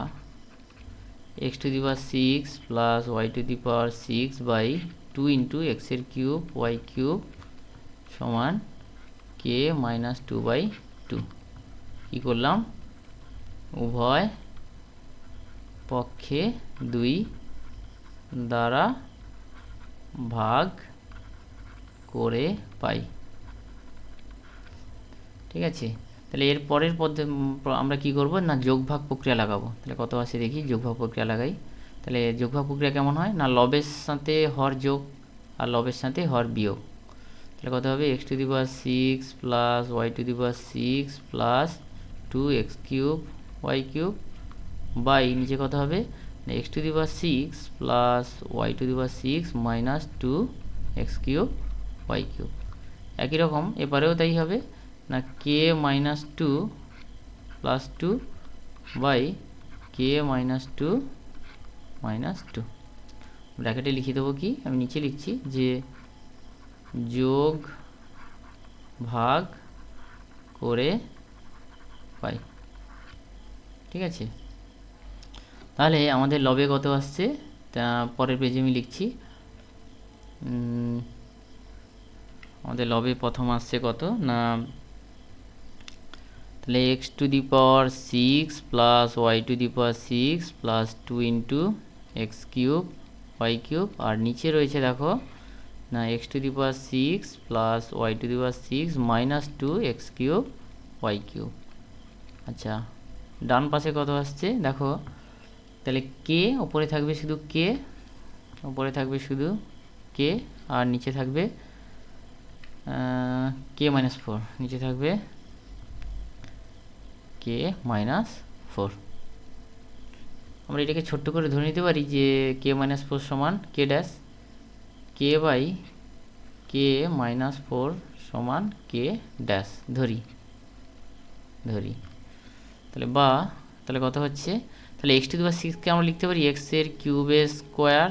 x⁶ plus y⁶ by 2 into x³ y³ সমান k মাইনাস 2/2 কী করলাম উভয় পক্ষে 2 দ্বারা ভাগ করে পাই। ঠিক আছে, তাহলে এর পরের আমরা কি করব না যোগভাগ প্রক্রিয়া লাগাবো। তাহলে কত আছে দেখি, যোগভাগ প্রক্রিয়া লাগাই। তাহলে যোগভাগ প্রক্রিয়া কেমন হয় না লবের সাথে হর যোগ আর লবের সাথে হর বিয়োগ। তাহলে কত হবে x⁶ plus y⁶ plus 2x³ y³ by নিচে কত হবে x⁶ plus y⁶ minus 2x³ y³ একই রকম এবারেও তাই হবে না k minus 2 plus 2 by k minus 2 minus 2 ব্র্যাকেটে লিখে দেবো কি আমি নিচে লিখছি যে যোগ ভাগ করে পাই। ঠিক আছে, তাহলে আমাদের লবে কত আসছে তা পরের পেজে আমি লিখছি। আমাদের লবে প্রথম আসছে কত না তাহলে x⁶ plus y⁶ plus 2 into x³ y³ আর নিচে রয়েছে দেখো না x⁶ plus y⁶ minus 2x³ y³। আচ্ছা, ডান পাশে কত আসছে দেখো, তাহলে কে উপরে থাকবে শুধু কে, উপরে থাকবে শুধু কে আর নিচে থাকবে কে মাইনাস 4, নিচে থাকবে কে মাইনাস 4। আমরা এটাকে ছোট্ট করে ধরে নিতে পারি যে কে মাইনাস 4 সমান কে dash, k by k minus 4 সমান কে ড্যাশ ধরি। তাহলে কত হচ্ছে, তাহলে এক্স টু দি পাওয়ার 6কে আমরা লিখতে পারি এক্স এর কিউবের স্কোয়ার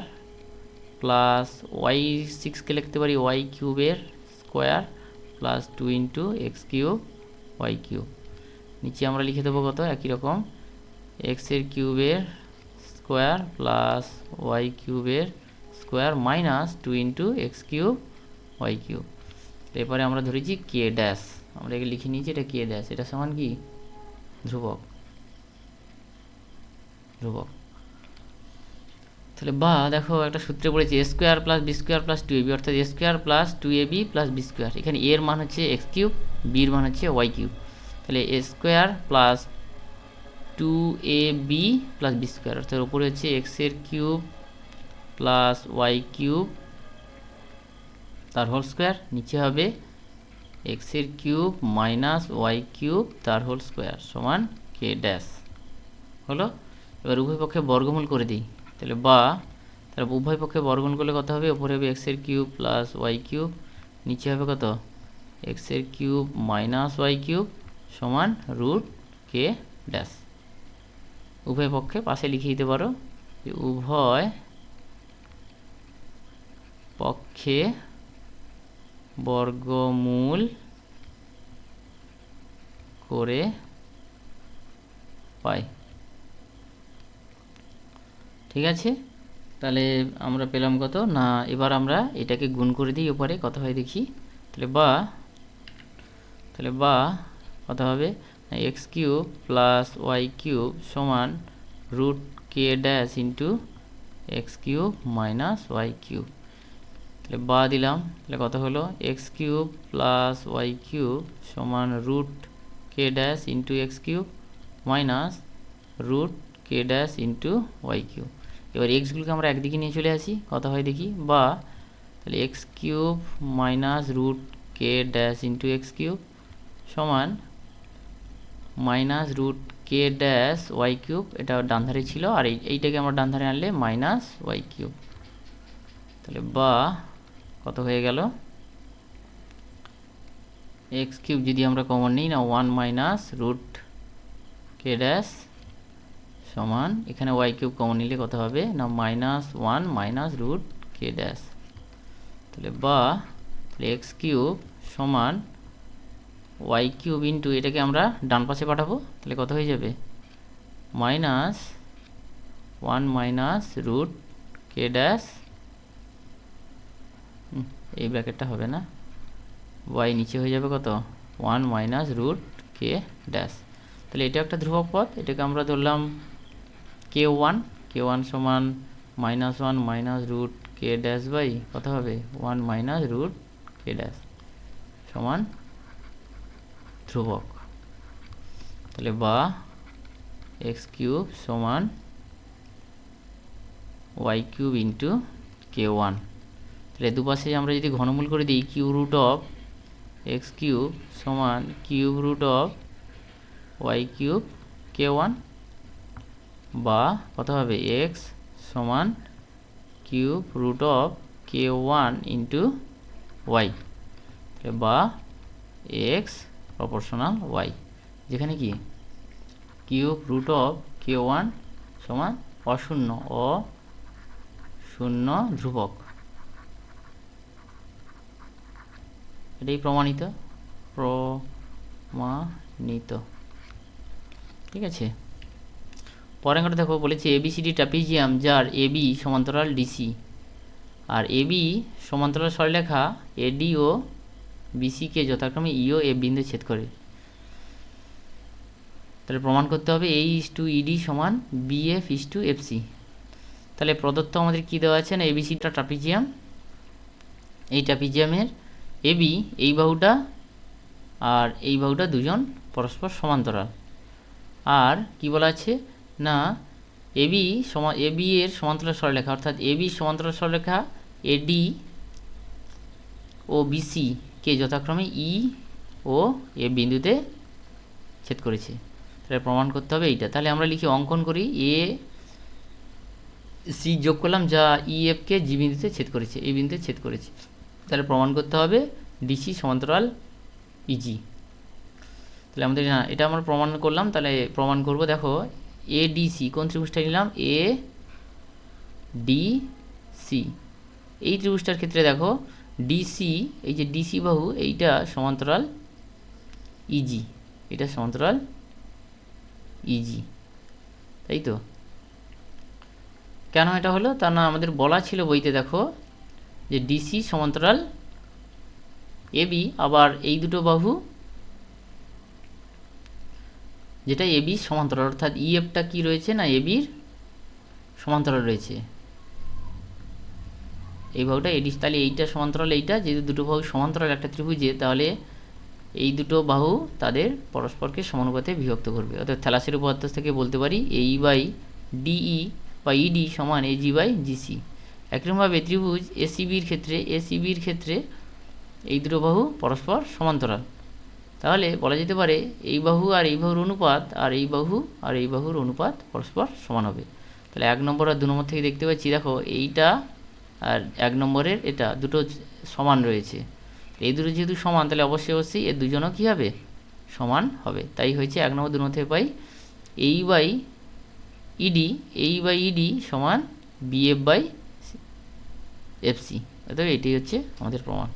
প্লাস ওয়াই 6কে লিখতে পারি ওয়াই কিউবের square plus 2 into x cube y cube. নিচে আমরা লিখে দেবো কত একই রকম, এক্স এর কিউবের স্কোয়ার প্লাস ওয়াই কিউবের square minus 2 into x cube y cube. এরপরে আমরা ধরেছি কে ড্যাশ, আমরা একে লিখে নিয়েছি এটা কে ড্যাশ, এটা সমান কি ধ্রুবক। তাহলে বা দেখো একটা সূত্রে পড়েছে A square plus B square plus 2ab, অর্থাৎ A square plus 2ab plus B square. এখানে এর মান হচ্ছে এক্স কিউব, বির মান হচ্ছে ওয়াই কিউব। তাহলে A square plus 2ab plus B square, অর্থাৎ উপরে হচ্ছে এক্স এর কিউব প্লাস ওয়াই কিউব তার হোল স্কোয়ার, নিচে হবে এক্স এর কিউব মাইনাস ওয়াই কিউব তার হোল স্কোয়ার সমান কে ড্যাশ হলো। এবার উভয় পক্ষে বর্গমূল করে দিই, তাহলে উভয় পক্ষে বর্গমূল করলে কত হবে, উপরে হবে এক্স এর কিউব প্লাস ওয়াই কিউব, নিচে হবে কত এক্স এর কিউব মাইনাস ওয়াই কিউব সমান রুট কে ড্যাশ। উভয় পক্ষে পাশে লিখে দিতে পারো যে উভয় পক্ষে বর্গমূল করে পাই। ঠিক আছে, তাহলে আমরা পেলাম কত না, এবার আমরা এটাকে গুণ করে দিই উপরে কত হয় দেখি। তাহলে বা কত হবে X cube plus Y cube সমান রুট কে dash into x cube minus Y cube. তাহলে বা দিলাম, তাহলে কত হলো X cube plus Y cube সমান রুট কে dash into x cube minus root কে ড্যাশ ইন্টু ওয়াই কিউব। এবার এক্সগুলোকে আমরা একদিকে নিয়ে চলে আসি, কত হয় দেখি, বা তাহলে এক্স কিউব মাইনাস রুট কে ড্যাশ ইন্টু এক্স কিউব সমান মাইনাস রুট কে ড্যাশ ওয়াই কিউব, এটা ডান ধারে ছিল আর এইটাকে আমরা ডান ধারে আনলে মাইনাস ওয়াই কিউব। তাহলে বা কত হয়ে গেল এক্স কিউব যদি আমরা কমন নিই না 1 মাইনাস রুট কে ড্যাশ সমান এখানে ওয়াই কিউব কমন নিলে কত হবে না মাইনাস 1 মাইনাস রুট কে ড্যাশ। তাহলে এক্স কিউব সমান ওয়াই কিউব ইন্টু এটাকে আমরা ডান পাশে পাঠাবো, তাহলে কত হয়ে যাবে মাইনাস 1 মাইনাস রুট কে ড্যাশ, এই ব্র্যাকেটটা হবে না, ওয়াই নিচে হয়ে যাবে কত 1 মাইনাস রুট কে ড্যাশ। তাহলে এটা একটা ধ্রুবক পদ, এটাকে আমরা ধরলাম কে ওয়ান সমান minus 1 minus root K dash by কত হবে 1 মাইনাস রুট কে ড্যাশ সমান ধ্রুবক। তাহলে বা এক্স কিউব সমান ওয়াই কিউব ইন্টু কে1। তাহলে দুপাশে আমরা যদি ঘনমূল করে দিই cube root of X cube সমান cube root of Y cube কে1, বা কত হবে এক্স সমান কিউব রুট অফ কে1 ইন্টু ওয়াই, বা এক্স প্রপোর্শনাল ওয়াই, যেখানে কি কিউব রুট অফ কে1 সমান অশূন্য ধ্রুবক। এটাই প্রমাণিত। ঠিক আছে, পরের অঙ্কটা দেখো, বলেছে এবিসিডি ট্রাপিজিয়াম যার এবি সমান্তরাল ডিসি আর এবি সমান্তরাল সরলরেখা এডি ও বিসিকে যথাক্রমে ই ও এফ বিন্দু ছেদ করে। তাহলে প্রমাণ করতে হবে এ ইস টু ইডি সমান বিএফ ইস টু এফসি। তাহলে প্রদত্ত আমাদের কি দেওয়া আছে না এবিসিটা ট্রাপিজিয়াম, এই ট্রাপিজিয়ামের এবি এই বাহুটা আর এই বাহুটা দুজন পরস্পর সমান্তরাল। আর কি বলা আছে না এবি এর সমান্তরাল সরলরেখা, অর্থাৎ এবি সমান্তরাল সরলরেখা এডি ও বিসি কে যথাক্রমে ই ও এ বিন্দুতে ছেদ করেছে। তাহলে প্রমাণ করতে হবে এইটা। তাহলে আমরা লিখি, অঙ্কন করি, এ সি যোগ করলাম যা ইএফকে জি বিন্দুতে ছেদ করেছে, এই বিন্দুতে ছেদ করেছে। তাহলে প্রমাণ করতে হবে ডিসি সমান্তরাল ইজি। তাহলে আমাদের এটা আমরা প্রমাণ করলাম। তাহলে প্রমাণ করব, দেখো এ ডিসি কোন ত্রিভুজটা নিলাম, এ ডি সি। এই ত্রিভুজটার ক্ষেত্রে দেখো ডিসি, এই যে ডিসি বাহু এইটা সমান্তরাল ইজি, এটা সমান্তরাল ইজি, তাই তো। কেন এটা হলো, তা না আমাদের বলা ছিল বইতে, দেখো যে ডিসি সমান্তরাল এবি, আবার এই দুটো বাহু যেটা এবি সমান্তরাল, অর্থাৎ ইএফটা কি রয়েছে না এবির সমান্তরাল রয়েছে, এই বাহুটা এডি। তাহলে এইটা সমান্তরাল এইটা, যেহেতু দুটো বাহু সমান্তরাল একটা ত্রিভুজে, তাহলে এই দুটো বাহু তাদের পরস্পরকে সমানুপাতে বিভক্ত করবে। অর্থাৎ থ্যালাসের উপপাদ্য থেকে বলতে পারি এই বাই ডিই বা ইডি সমান এজি বাই জিসি। একরকমভাবে ত্রিভুজ এসিবির ক্ষেত্রে এই দুটো বাহু পরস্পর সমান্তরাল, তাহলে বলা যেতে পারে এই বাহু আর এই বাহুর অনুপাত আর এই বাহু আর এই বাহুর অনুপাত পরস্পর সমান হবে। তাহলে 1 নম্বর আর 2 নম্বর থেকে দেখতে পাচ্ছি, দেখো এইটা আর 1 নম্বরের এটা দুটো সমান রয়েছে। এই দুটো যেহেতু সমান, তাহলে অবশ্যই এর দুজনও কী হবে, সমান হবে। তাই হয়েছে 1 নম্বর 2 নম্বর থেকে পাই এই বাই ইডি সমান বিএফ বাই এফসি। অর্থাৎ এটাই হচ্ছে আমাদের প্রমাণ।